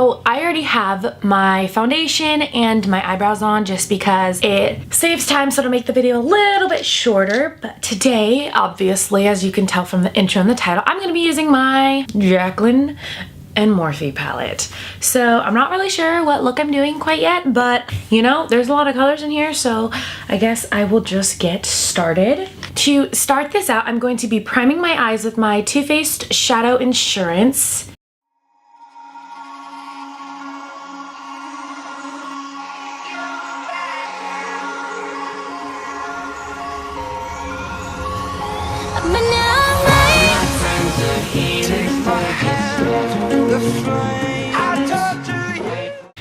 So I already have my foundation and my eyebrows on just because it saves time, so it'll make the video a little bit shorter. But today, obviously, as you can tell from the intro and the title, I'm gonna be using my Jaclyn and Morphe palette. So I'm not really sure what look I'm doing quite yet, but you know, there's a lot of colors in here, so I guess I will just get started. To start this out, I'm going to be priming my eyes with my Too Faced Shadow Insurance.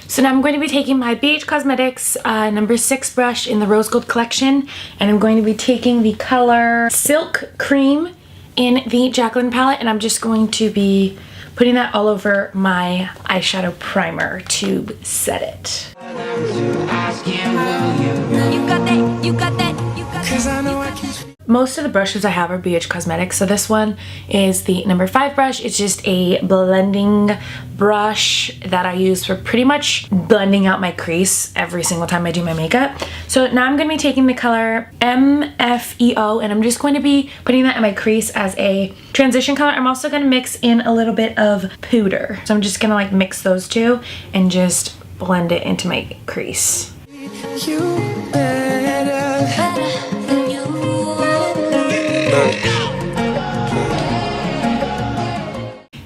So now I'm going to be taking my BH Cosmetics number 6 brush in the Rose Gold collection, and I'm going to be taking the color Silk Cream in the Jaclyn palette, and I'm just going to be putting that all over my eyeshadow primer to set it. Most of the brushes I have are BH Cosmetics, so this one is the number 5 brush. It's just a blending brush that I use for pretty much blending out my crease every single time I do my makeup. So now I'm going to be taking the color MFEO, and I'm just going to be putting that in my crease as a transition color. I'm also going to mix in a little bit of Puder. So I'm just going to like mix those two and just blend it into my crease.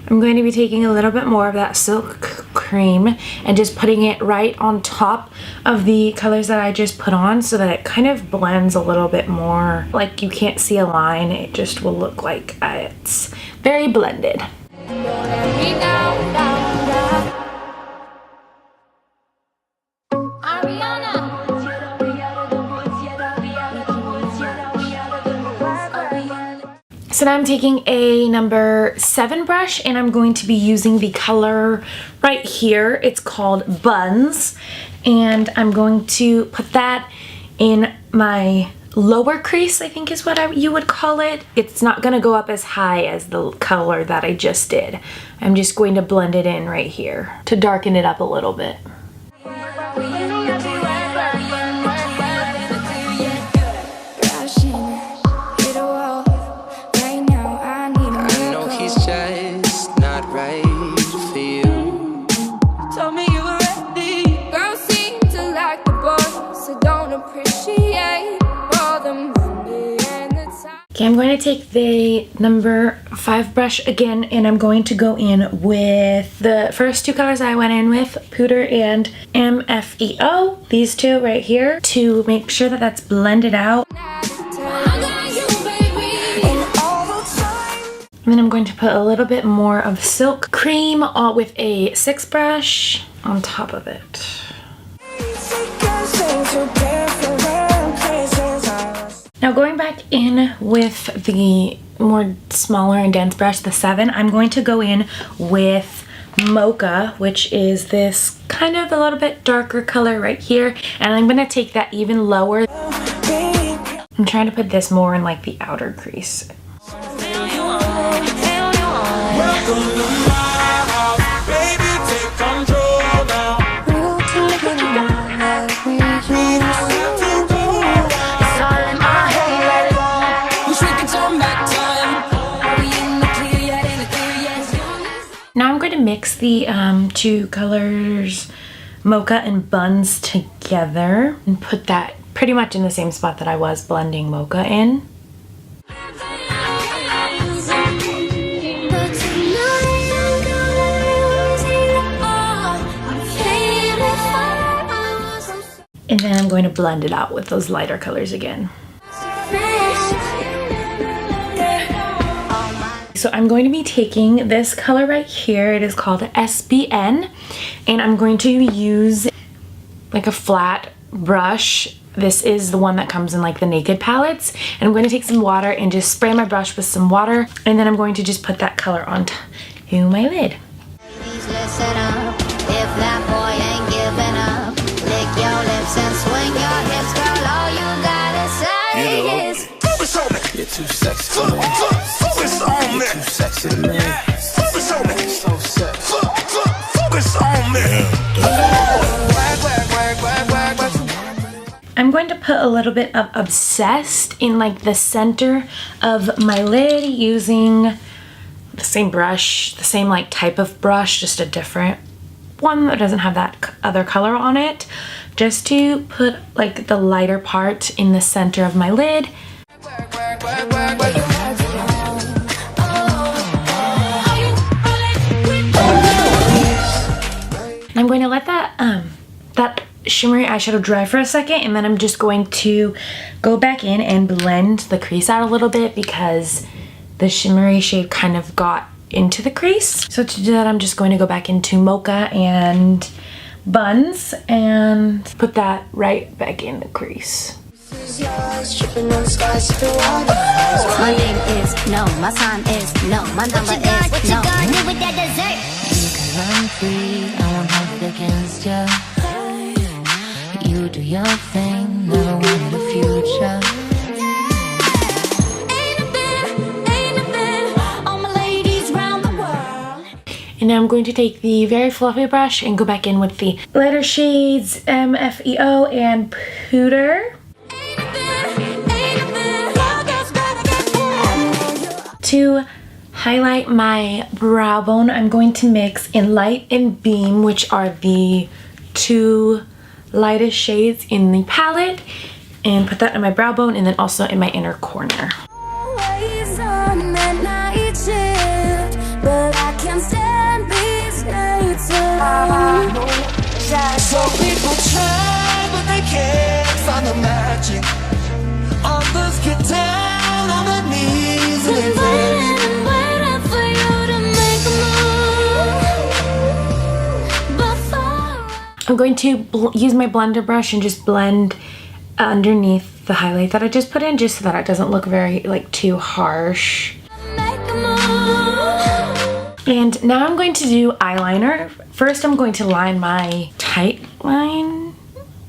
I'm going to be taking a little bit more of that Silk Cream and just putting it right on top of the colors that I just put on, so that it kind of blends a little bit more. Like you can't see a line, it just will look like it's very blended. So now I'm taking a number 7 brush, and I'm going to be using the color right here. It's called Buns, and I'm going to put that in my lower crease, I think is what you would call it. It's not going to go up as high as the color that I just did. I'm just going to blend it in right here to darken it up a little bit. Okay, I'm going to take the number 5 brush again, and I'm going to go in with the first 2 colors I went in with, Puder and MFEO, these 2 right here, to make sure that that's blended out. And then I'm going to put a little bit more of Silk Cream with a 6 brush on top of it. Now going back in with the more smaller and dense brush, the 7, I'm going to go in with Mocha, which is this kind of a little bit darker color right here, and I'm going to take that even lower. I'm trying to put this more in like the outer crease. Now I'm going to mix the 2 colors, Mocha and Buns, together and put that pretty much in the same spot that I was blending Mocha in. And then I'm going to blend it out with those lighter colors again. So I'm going to be taking this color right here. It is called SBN, and I'm going to use like a flat brush. This is the one that comes in like the Naked palettes, and I'm going to take some water and just spray my brush with some water, and then I'm going to just put that color onto my lid. You're too sexy, man. You're too sexy, man. So sexy. Focus on me. I'm going to put a little bit of Obsessed in like the center of my lid using the same brush, the same like type of brush, just a different one that doesn't have that other color on it, just to put like the lighter part in the center of my lid. I'm going to let that shimmery eyeshadow dry for a second, and then I'm just going to go back in and blend the crease out a little bit because the shimmery shade kind of got into the crease. So to do that, I'm just going to go back into Mocha and Buns and put that right back in the crease. My name is no, my sign is no, my number is no. What you gonna do with that dessert? I'm free, I won't hold it against you. You do your thing, never wanted a future. Ain't a bit, all my ladies round the world. And now I'm going to take the very fluffy brush and go back in with the lighter shades MFEO and Pooter. To highlight my brow bone, I'm going to mix in Light and Beam, which are the two lightest shades in the palette, and put that in my brow bone and then also in my inner corner. Always on that night shift, but I can't stand these nights alone. Some people try, but they can't find the magic. Others get down on their knees and they pray. Waiting for you to make a move. Before I'm going to use my blender brush and just blend underneath the highlight that I just put in, just so that it doesn't look very like too harsh. make a move. And now I'm going to do eyeliner. First, I'm going to line my tight line,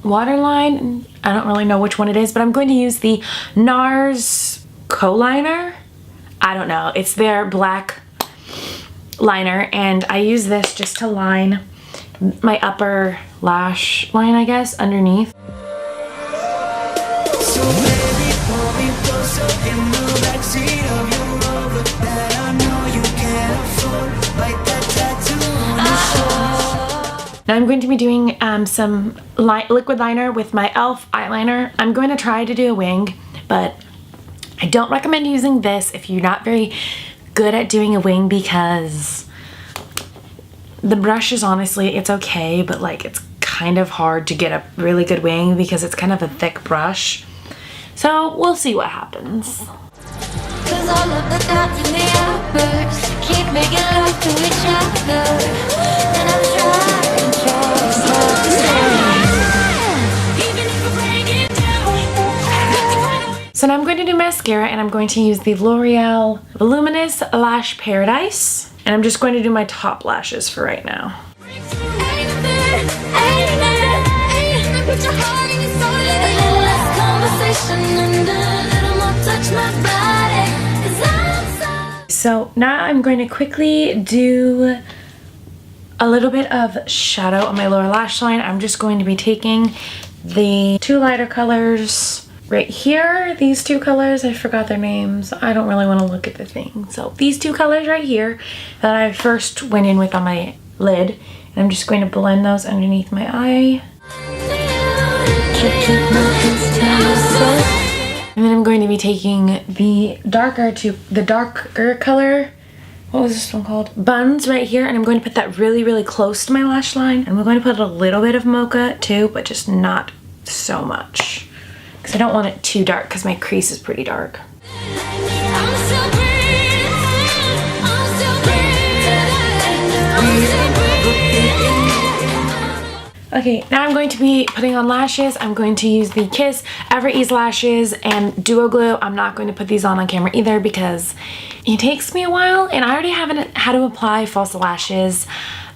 waterline. I don't really know which one it is, but I'm going to use the NARS Co-Liner. I don't know. It's their black liner, and I use this just to line my upper lash line, I guess, underneath. So baby, pull me closer in the backseat of your Rover that I know you can't afford, like that tattoo on your shoulder. Now I'm going to be doing some liquid liner with my e.l.f. eyeliner. I'm going to try to do a wing, but I don't recommend using this if you're not very good at doing a wing, because the brush is honestly, it's okay, but like it's kind of hard to get a really good wing because it's kind of a thick brush. So we'll see what happens. Cause all of the thoughts in the outbursts keep making love to each other. And I'm trying even if I break it down. So now I'm going to do mascara, and I'm going to use the L'Oreal Voluminous Lash Paradise. And I'm just going to do my top lashes for right now. Put your heart in your soul, a little less conversation and a little more touch my body. 'Cause I'm So now I'm going to quickly do a little bit of shadow on my lower lash line. I'm just going to be taking the two lighter colors right here. These two colors, I forgot their names. I don't really want to look at the thing. So these two colors right here that I first went in with on my lid. And I'm just going to blend those underneath my eye. And then I'm going to be taking the darker color, what was this one called? Buns right here, and I'm going to put that really, really close to my lash line. And I'm going to put a little bit of mocha too, but just not so much, because I don't want it too dark because my crease is pretty dark. Okay, now I'm going to be putting on lashes. I'm going to use the Kiss Ever Ease lashes and Duo Glue. I'm not going to put these on camera either because it takes me a while, and I already have how to apply false lashes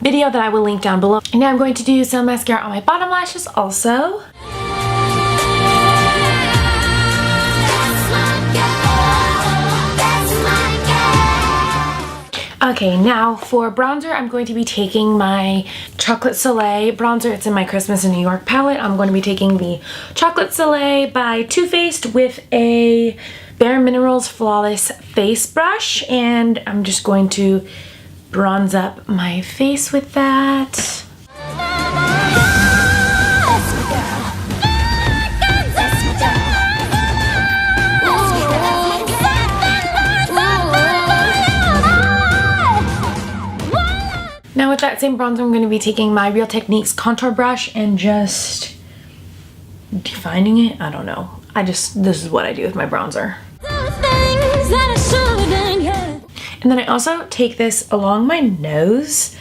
video that I will link down below. And now I'm going to do some mascara on my bottom lashes also. Okay, Okay, now for bronzer, I'm going to be taking my Chocolate Soleil bronzer. It's in my Christmas in New York palette. I'm going to be taking the Chocolate Soleil by Too Faced with a Bare Minerals Flawless Face Brush. And I'm just going to bronze up my face with that. Now with that same bronzer, I'm going to be taking my Real Techniques contour brush and just defining it. I don't know. This is what I do with my bronzer. And then I also take this along my nose.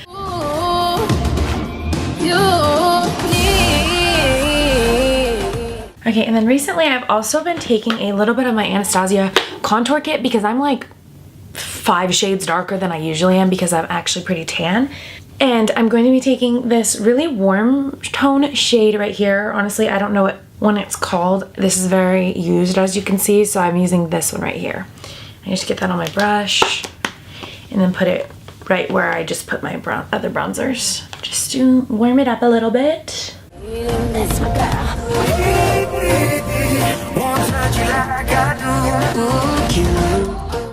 Okay, and then recently I've also been taking a little bit of my Anastasia contour kit because I'm like 5 shades darker than I usually am because I'm actually pretty tan. And I'm going to be taking this really warm tone shade right here. Honestly, I don't know what one it's called. This is very used, as you can see, so I'm using this one right here. I just get that on my brush and then put it right where I just put my other bronzers. Just to warm it up a little bit.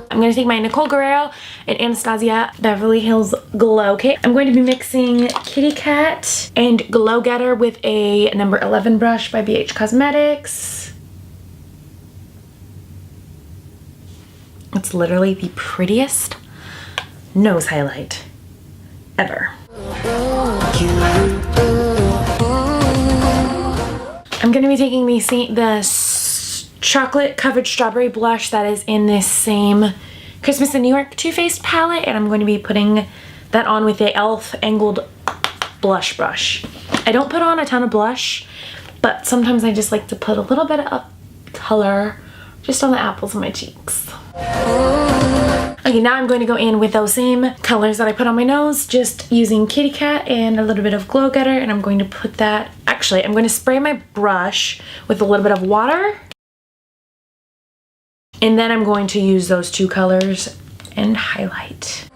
I'm going to take my Nicole Guerrero and Anastasia Beverly Hills Glow Kit. I'm going to be mixing Kitty Cat and Glow Getter with a number 11 brush by BH Cosmetics. It's literally the prettiest nose highlight ever. I'm going to be taking the chocolate covered strawberry blush that is in this same Christmas in New York Too Faced palette, and I'm going to be putting that on with the e.l.f. angled blush brush. I don't put on a ton of blush, but sometimes I just like to put a little bit of color just on the apples of my cheeks. Okay, now I'm going to go in with those same colors that I put on my nose, just using Kitty Cat and a little bit of Glow Getter, and I'm going to put that, actually I'm going to spray my brush with a little bit of water. And then I'm going to use those two colors and highlight.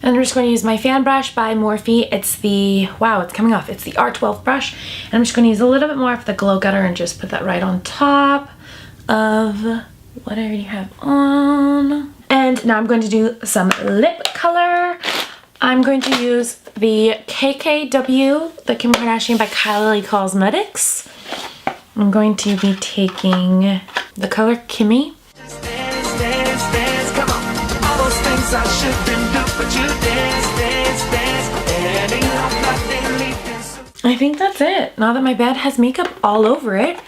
And I'm just going to use my fan brush by Morphe. It's the, wow, it's coming off. It's the R12 brush. And I'm just going to use a little bit more of the Glow Getter and just put that right on top of what I already have on. And now I'm going to do some lip color. I'm going to use the KKW, the Kim Kardashian by Chylie Cosmetics. I'm going to be taking the color Kimmy. I think that's it. Now that my bed has makeup all over it,